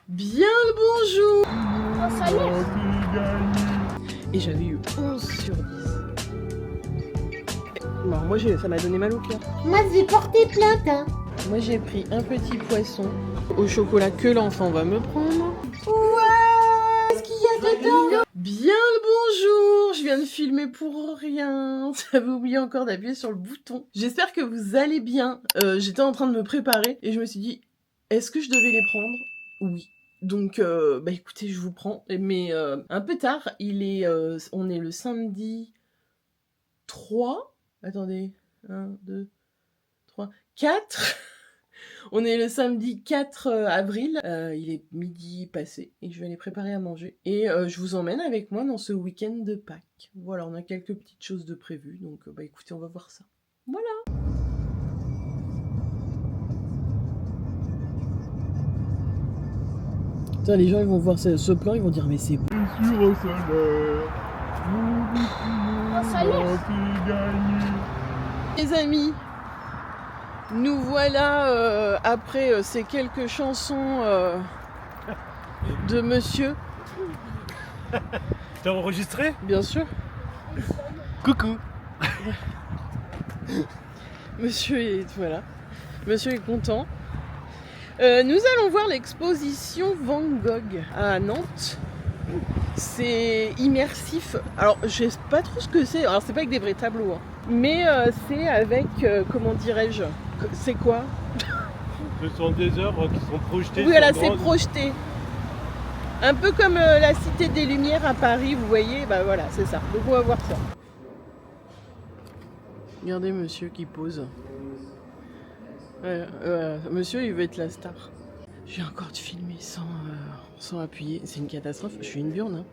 Bien le bonjour. Oh, salut. Et j'avais eu 11 sur 10. Bon, moi, ça m'a donné mal au cœur. Moi, j'ai porté plainte. Hein. Moi, j'ai pris un petit poisson au chocolat que l'enfant va me prendre. Ouais, qu'est-ce qu'il y a dedans? Bien le bonjour. Je viens de filmer pour rien. J'avais oublié encore d'appuyer sur le bouton. J'espère que vous allez bien. J'étais en train de me préparer et je me suis dit, est-ce que je devais les prendre? Oui. Donc, bah écoutez, je vous prends. Mais un peu tard, on est le samedi 3. Attendez, 1, 2, 3, 4. On est le samedi 4 avril. Il est midi passé et je vais aller préparer à manger. Et je vous emmène avec moi dans ce week-end de Pâques. Voilà, on a quelques petites choses de prévues. Donc, bah écoutez, on va voir ça. Voilà. Putain, les gens ils vont voir ce plan, ils vont dire mais c'est beau. Sur au salaire, Oh, salut. Les amis, nous voilà après ces quelques chansons de monsieur. T'as enregistré? Bien sûr. Coucou. Monsieur est content. Nous allons voir l'exposition Van Gogh à Nantes. C'est immersif. Alors, je sais pas trop ce que c'est. Alors, c'est pas avec des vrais tableaux, hein. Mais c'est avec, comment dirais-je, c'est quoi? Ce sont des œuvres qui sont projetées. Oui, voilà, sur c'est grande- projeté. Un peu comme la Cité des Lumières à Paris, vous voyez. Bah voilà, c'est ça. Donc, on va voir ça. Regardez monsieur qui pose. Monsieur, il veut être la star. Je viens encore de filmer sans appuyer. C'est une catastrophe. Je suis une burne. Hein.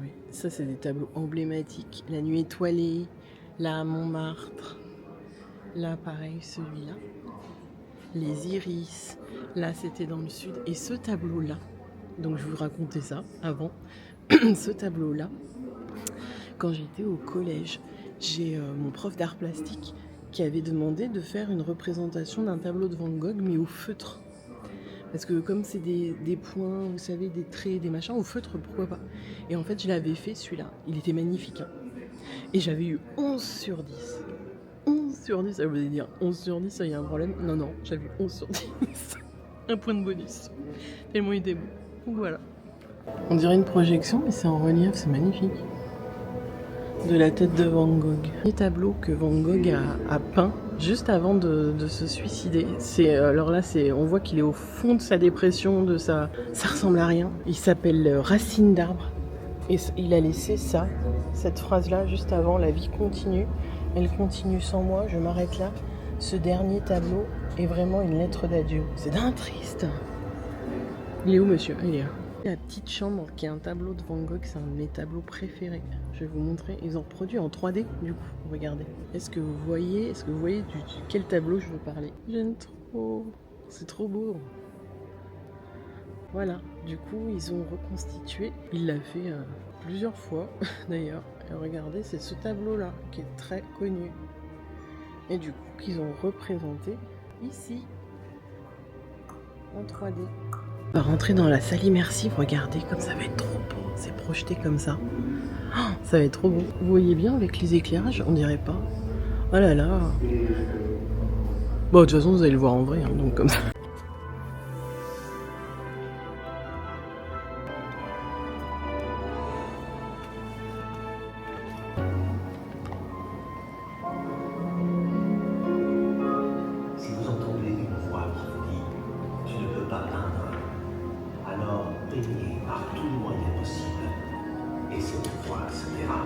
Oui. Ça, c'est des tableaux emblématiques. La nuit étoilée. Là, à Montmartre. Là, pareil, celui-là. Les iris. Là, c'était dans le sud. Et ce tableau-là, donc je vous racontais ça avant. Ce tableau-là, quand j'étais au collège, j'ai mon prof d'art plastique qui avait demandé de faire une représentation d'un tableau de Van Gogh, mais au feutre. Parce que comme c'est des points, vous savez, des traits, des machins, au feutre, pourquoi pas. Et en fait, je l'avais fait, celui-là. Il était magnifique. Hein. Et j'avais eu 11 sur 10. 11 sur 10, ça voulait dire 11 sur 10, ça y a un problème. Non, j'avais eu 11 sur 10. Un point de bonus. Tellement il était beau. Donc voilà. On dirait une projection, mais c'est en relief, c'est magnifique. De la tête de Van Gogh. Les tableaux que Van Gogh a peint juste avant de se suicider. Alors là, on voit qu'il est au fond de sa dépression, ça ressemble à rien. Il s'appelle Racine d'arbre. Et il a laissé cette phrase-là juste avant, la vie continue. Elle continue sans moi, je m'arrête là. Ce dernier tableau est vraiment une lettre d'adieu. C'est d'un triste. Il est où, monsieur? Il est là. La petite chambre qui est un tableau de Van Gogh, c'est un de mes tableaux préférés. Je vais vous montrer. Ils ont reproduit en 3D, du coup. Regardez. Est-ce que vous voyez quel tableau je veux parler? J'aime trop. C'est trop beau. Voilà. Du coup, ils ont reconstitué. Il l'a fait plusieurs fois, d'ailleurs. Et regardez, c'est ce tableau-là qui est très connu. Et du coup, qu'ils ont représenté ici, en 3D. On va rentrer dans la salle immersive, regardez comme ça va être trop beau, c'est projeté comme ça. Oh, ça va être trop beau. Vous voyez bien avec les éclairages, on dirait pas. Oh là là. Bon, de toute façon, vous allez le voir en vrai, hein, donc comme ça. Si vous entendez une voix qui vous dit « Tu ne peux pas peindre », alors peignez par tous les moyens possibles, et cette voix se taira.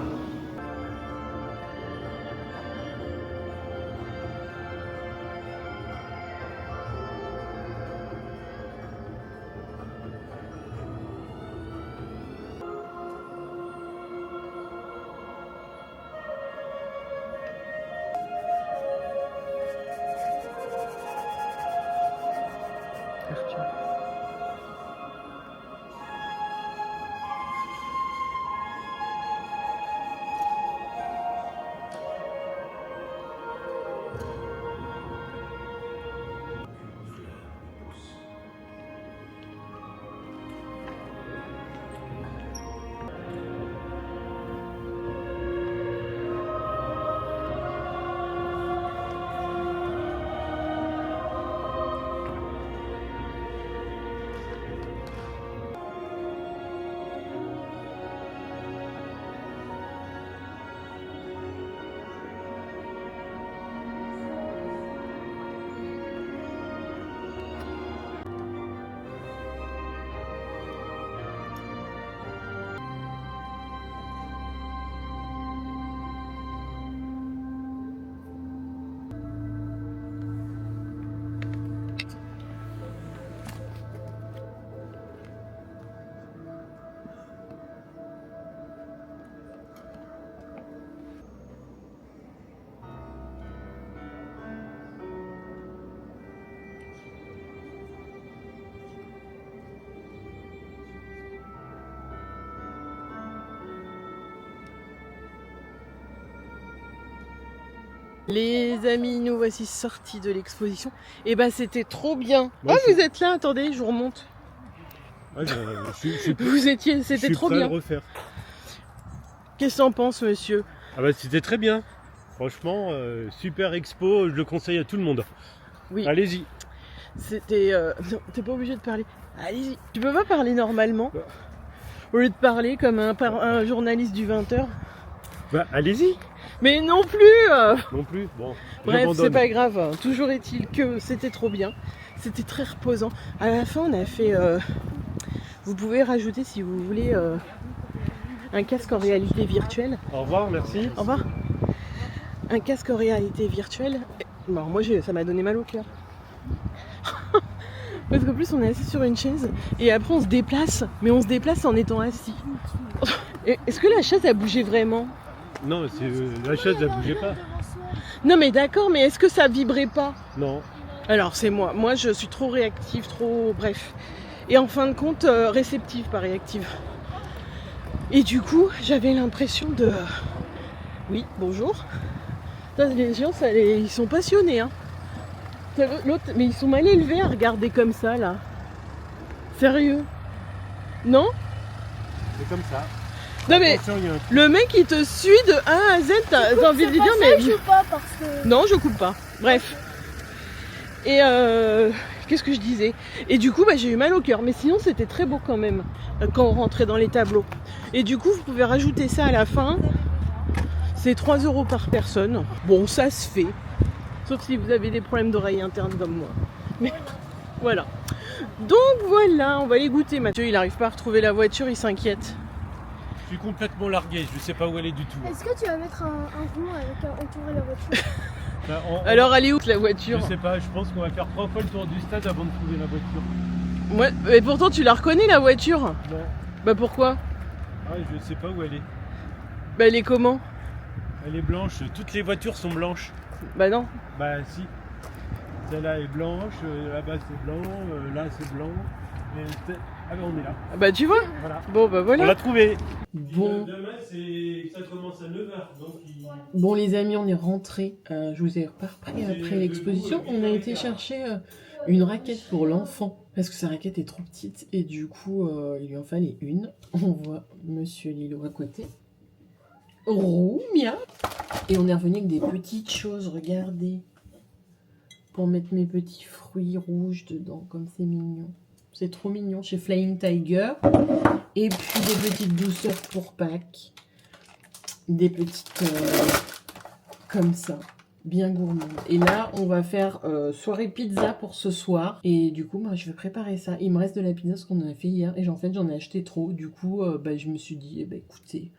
Les amis, nous voici sortis de l'exposition. Et bah c'était trop bien. Moi, Oh, vous êtes là, attendez, je vous remonte. Ouais, je Vous étiez, c'était suis trop prêt à bien. le refaire. Qu'est-ce que t'en penses, monsieur? Ah bah c'était très bien. Franchement, super expo, je le conseille à tout le monde. Oui. Allez-y. C'était... Non, t'es pas obligé de parler. Allez-y. Tu peux pas parler normalement? Au lieu de parler comme un journaliste du 20h. Bah allez-y. Mais non plus Non plus, bon. Bref, j'abandonne. c'est pas grave. Toujours est-il que c'était trop bien. C'était très reposant. À la fin, on a fait... Vous pouvez rajouter, si vous voulez, un casque en réalité virtuelle. Au revoir, merci. Au revoir. Un casque en réalité virtuelle. Bon, moi, ça m'a donné mal au cœur. Parce qu'en plus, on est assis sur une chaise et après, on se déplace. Mais on se déplace en étant assis. Est-ce que la chaise a bougé vraiment? Non, la chaise, elle bougeait pas. Non, mais d'accord, mais est-ce que ça vibrait pas? Non. Alors, c'est moi. Moi, je suis trop réactive, trop... Bref. Et en fin de compte, réceptive, pas réactive. Et du coup, j'avais l'impression de... Oui, bonjour. Les gens, ils sont passionnés, hein. L'autre, mais ils sont mal élevés à regarder comme ça, là. Sérieux? Non? C'est comme ça. Non, mais Attention, il y a un- le mec, il te suit de A à Z. T'as envie de lui dire, mais... Je pas parce que... Non, je coupe pas. Bref. Et qu'est-ce que je disais? Et du coup, bah, j'ai eu mal au cœur. Mais sinon, c'était très beau quand même, quand on rentrait dans les tableaux. Et du coup, vous pouvez rajouter ça à la fin. C'est 3 € par personne. Bon, ça se fait. Sauf si vous avez des problèmes d'oreille interne comme moi. Mais voilà. Donc voilà, on va les goûter. Mathieu, il n'arrive pas à retrouver la voiture, il s'inquiète. Je suis complètement largué, je sais pas où elle est du tout. Est-ce que tu vas mettre un rond avec entourer la voiture? Enfin, Alors, elle est où la voiture? Je sais pas, je pense qu'on va faire 3 fois le tour du stade avant de trouver la voiture. Ouais, mais pourtant, tu la reconnais la voiture? Non. Bah pourquoi? Ah, je sais pas où elle est. Bah elle est comment? Elle est blanche, toutes les voitures sont blanches. Bah non. Bah si. Celle-là est blanche, là-bas c'est blanc, là c'est blanc. Ah ben on est là. Bah tu vois. Voilà. Bon bah On voilà. l'a trouvé. Bon. Demain ça commence à 9h. Donc Bon les amis, on est rentrés. Je vous ai pas repris après l'exposition. On a été chercher une raquette pour l'enfant. Parce que sa raquette est trop petite. Et du coup, il lui en fallait une. On voit Monsieur Lilo à côté. Roumia. Et on est revenu avec des petites choses, regardez. Pour mettre mes petits fruits rouges dedans, comme c'est mignon. C'est trop mignon chez Flying Tiger. Et puis des petites douceurs pour Pâques. Des petites comme ça, bien gourmandes. Et là, on va faire soirée pizza pour ce soir. Et du coup, moi, je vais préparer ça. Il me reste de la pizza, ce qu'on a fait hier. Et en fait, j'en ai acheté trop. Du coup, je me suis dit, écoutez,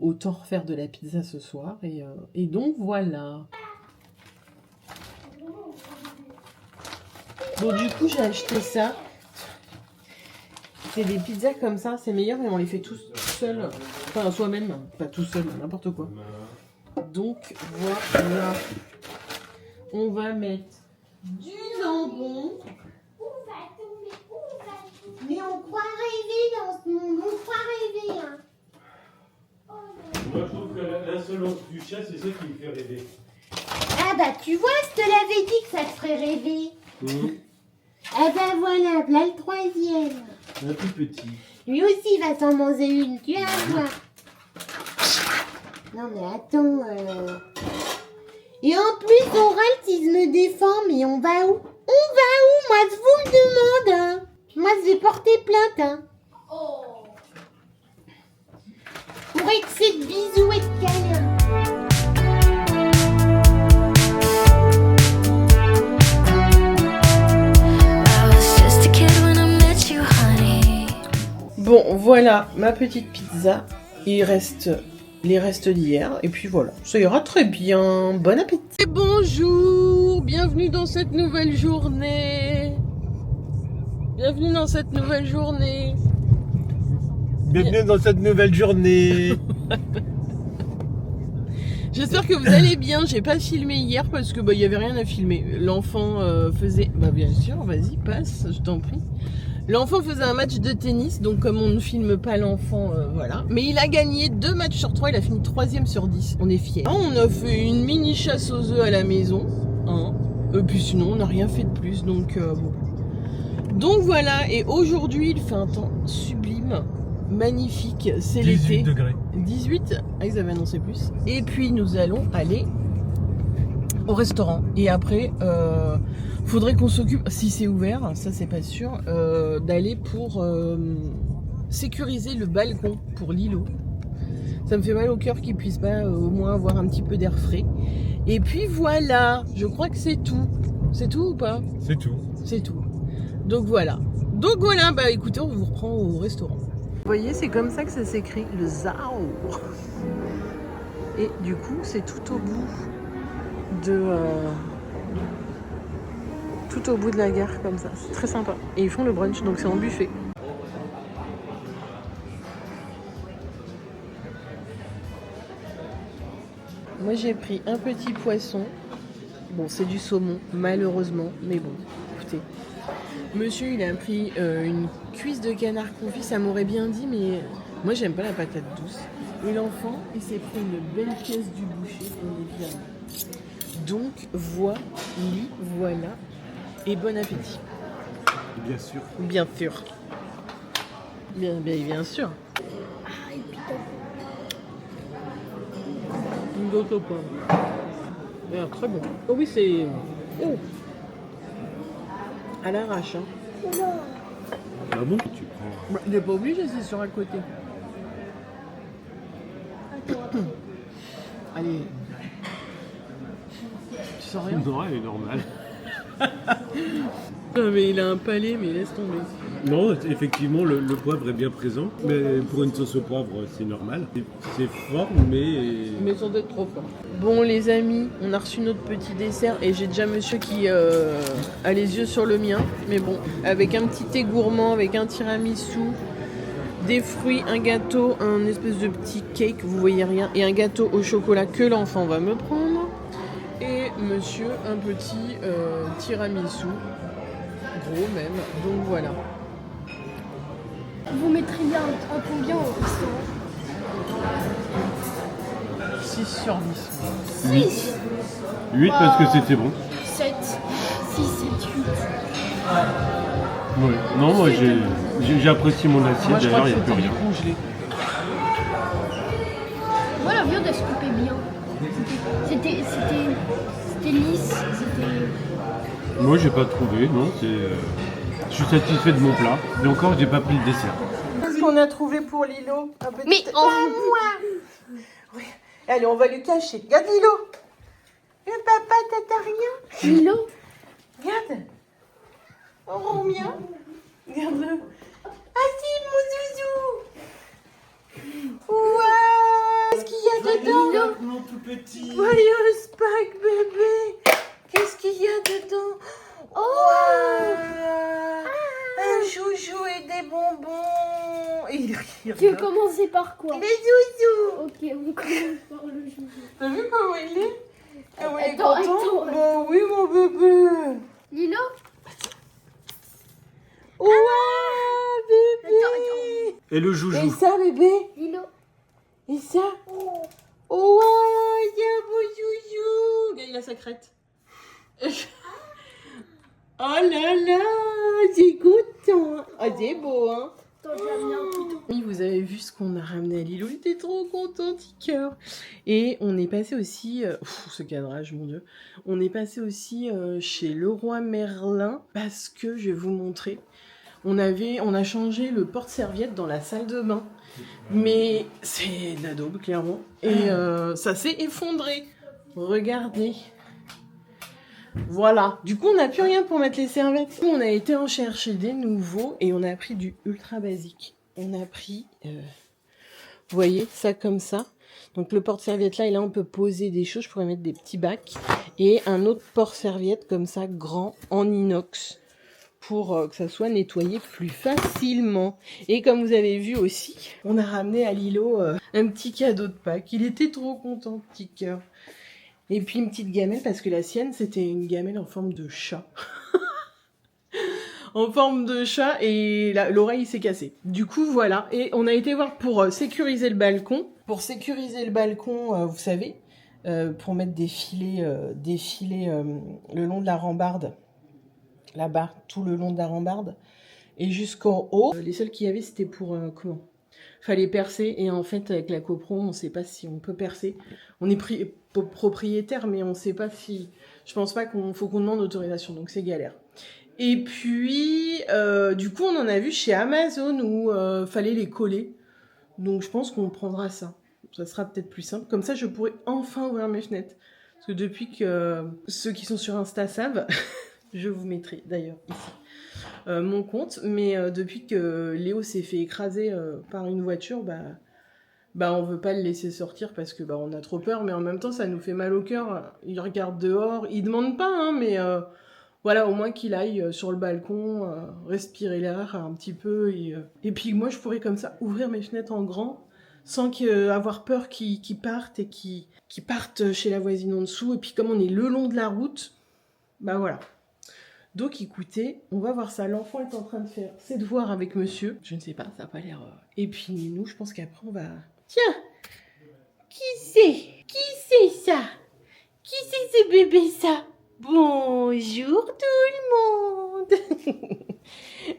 autant refaire de la pizza ce soir. Et donc, voilà. Bon, du coup, j'ai acheté ça. C'est des pizzas comme ça, c'est meilleur, mais on les fait tous seuls. Enfin, soi-même, pas tout seul, n'importe quoi. Donc, voilà. On va mettre du jambon. Mais on croit rêver dans ce monde, on croit rêver, hein. moi je trouve que l'insolence du chat c'est ça qui me fait rêver. Ah bah tu vois, je te l'avais dit que ça te ferait rêver. Ah bah voilà, là le troisième. Un tout petit. Lui aussi il va s'en manger une, tu vas voir. Non mais attends. Et en plus on râle si je me défends, mais on va où? On va où? Moi je vous le demande, hein. Moi je vais porter plainte, hein. Pour excès de bisous et de câlins. Bon, voilà ma petite pizza. Il reste les restes d'hier. Et puis voilà, ça ira très bien. Bon appétit. Et bonjour, bienvenue dans cette nouvelle journée. Bienvenue dans cette nouvelle journée. Bienvenue dans cette nouvelle journée. J'espère que vous allez bien. J'ai pas filmé hier parce que il y avait rien à filmer. L'enfant faisait... Bah bien sûr, vas-y, passe, je t'en prie. L'enfant faisait un match de tennis, donc comme on ne filme pas l'enfant, voilà. Mais il a gagné 2 matchs sur 3, il a fini 3e sur 10. On est fiers. On a fait une mini chasse aux œufs à la maison. Hein. Et puis sinon, on n'a rien fait de plus, donc bon. Donc voilà, et aujourd'hui, il fait un temps sublime, magnifique, c'est l'été. 18 degrés. 18, ah, ils avaient annoncé plus. Et puis nous allons aller au restaurant. Et après, faudrait qu'on s'occupe, si c'est ouvert, ça c'est pas sûr, d'aller pour sécuriser le balcon pour l'îlot. Ça me fait mal au cœur qu'ils puissent pas au moins avoir un petit peu d'air frais. Et puis voilà, je crois que c'est tout. C'est tout ou pas? C'est tout. C'est tout. Donc voilà, bah écoutez, on vous reprend au restaurant. Vous voyez, c'est comme ça que ça s'écrit, le Zao. Et du coup, c'est tout au bout de la gare comme ça. C'est très sympa. Et ils font le brunch, donc c'est en buffet. Moi, j'ai pris un petit poisson. Bon, c'est du saumon, malheureusement, mais bon, écoutez. Monsieur, il a pris une cuisse de canard confit, ça m'aurait bien dit, mais moi, j'aime pas la patate douce. Et l'enfant, il s'est pris une belle pièce du boucher, évidemment. Donc, voilà, et bon appétit. Bien sûr. Bien sûr. Bien sûr. Une gâteau au poivre. Très bon. Oh oui, c'est... Oh. À l'arrache, hein. Ah bon? Tu prends. Il n'est pas obligé, c'est sur à côté. Allez. Tu sens rien? Non, elle est normale. Non, mais il a un palais, mais laisse tomber. Non, effectivement, le poivre est bien présent, mais pour une sauce au poivre, c'est normal. C'est fort, mais sans être trop fort. Bon, les amis, on a reçu notre petit dessert et j'ai déjà monsieur qui a les yeux sur le mien. Mais bon, avec un petit thé gourmand, avec un tiramisu, des fruits, un gâteau, un espèce de petit cake, vous voyez rien, et un gâteau au chocolat que l'enfant va me prendre. Et monsieur, un petit tiramisu, gros même, donc voilà. Vous mettrez bien un combien au restaurant? 6 sur 10. 6. 8 parce que c'était bon. 7. 6, 7, 8. Oui. Non, moi j'ai apprécié mon assiette, Moi je crois d'ailleurs, que il n'y a plus c'était rien. congelé. Moi la viande elle se coupait bien. C'était lisse. C'était... Moi j'ai pas trouvé, non, je suis satisfait de mon plat. Et encore, j'ai pas pris le dessert. Qu'est-ce qu'on a trouvé pour Lilo? Un petit... Mais en... Oui. Allez, on va lui cacher. Regarde Lilo. Papa, t'as rien? Milo. Regarde. Oh, mien. Regarde-le. Ah si, mon zouzou. Ouah. Qu'est-ce qu'il y a dedans? Mon tout petit. Joyeux Pâques, bébé. Qu'est-ce qu'il y a dedans? Oh. Un joujou et des bonbons. Et il Tu veux commencer par quoi? les zouzous. Ok, on commence par le joujou. T'as vu comment il est? Comment il est Attends, content? attends. Bon, oui, mon bébé. Lilo. Ouah, bébé. Attends. Et le joujou. Et ça, bébé? Lilo. Et ça? Ouah, il y a un beau joujou. Regarde, il a sa crête. Oh là là, c'est content. Ah, c'est beau, hein? Attends, j'ai amené un couteau. Oui, vous avez vu ce qu'on a ramené à Lilo, il était trop content, petit cœur. Et on est passé aussi, ce cadrage, mon Dieu, on est passé aussi chez Leroy Merlin, parce que je vais vous montrer, on a changé le porte-serviette dans la salle de bain, mais c'est de la daube, clairement, et ça s'est effondré. Regardez. Voilà, du coup on n'a plus rien pour mettre les serviettes. On a été en chercher des nouveaux et on a pris du ultra basique. On a pris, vous voyez, ça comme ça. Donc le porte-serviette là, et là on peut poser des choses, je pourrais mettre des petits bacs. Et un autre porte-serviette comme ça, grand, en inox, pour que ça soit nettoyé plus facilement. Et comme vous avez vu aussi, on a ramené à Lilo un petit cadeau de Pâques. Il était trop content, petit cœur. Et puis une petite gamelle, parce que la sienne, c'était une gamelle en forme de chat. en forme de chat et l'oreille s'est cassée. Du coup, voilà. Et on a été voir pour sécuriser le balcon. Pour sécuriser le balcon, vous savez, pour mettre des filets le long de la rambarde. Là-bas, tout le long de la rambarde. Et jusqu'en haut. Les seuls qu'il y avait, c'était pour... comment ? Fallait percer. Et en fait, avec la copro, on ne sait pas si on peut percer. On est propriétaire, mais on ne sait pas si... Je pense pas faut qu'on demande autorisation, donc c'est galère. Et puis, du coup, on en a vu chez Amazon où fallait les coller. Donc, je pense qu'on prendra ça. Ça sera peut-être plus simple. Comme ça, je pourrai enfin ouvrir mes fenêtres. Parce que depuis que ceux qui sont sur Insta savent, je vous mettrai d'ailleurs ici mon compte. Mais depuis que Léo s'est fait écraser par une voiture, on veut pas le laisser sortir parce que on a trop peur. Mais en même temps, ça nous fait mal au cœur. Il regarde dehors. Il demande pas, hein, mais... voilà, au moins qu'il aille sur le balcon, respirer l'air un petit peu. Et puis moi, je pourrais comme ça ouvrir mes fenêtres en grand, sans avoir peur qu'ils partent et qu'ils partent chez la voisine en dessous. Et puis comme on est le long de la route, voilà. Donc écoutez, on va voir ça. L'enfant est en train de faire ses devoirs avec monsieur. Je ne sais pas, ça n'a pas l'air... Et puis nous, je pense qu'après, on va... Tiens, qui c'est ça? Qui c'est ce bébé ça? Bonjour tout le monde.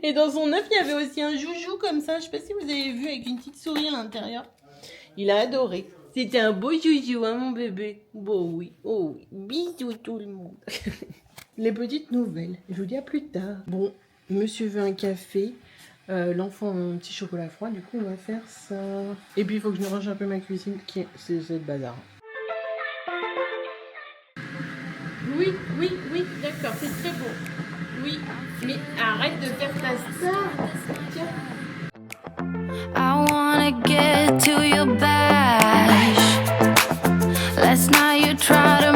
Et dans son œuf, il y avait aussi un joujou comme ça. Je sais pas si vous avez vu, avec une petite souris à l'intérieur. Il a adoré. C'était un beau joujou, hein, mon bébé. Bon, oui. Oh oui. Bisous tout le monde. Les petites nouvelles. Je vous dis à plus tard. Bon, monsieur veut un café. L'enfant un petit chocolat froid. Du coup, on va faire ça. Et puis, il faut que je me range un peu ma cuisine. C'est le bazar. Oui, d'accord, c'est très beau. Oui, mais arrête de faire ta star. Tiens. I wanna get to your bash. Last night you tried to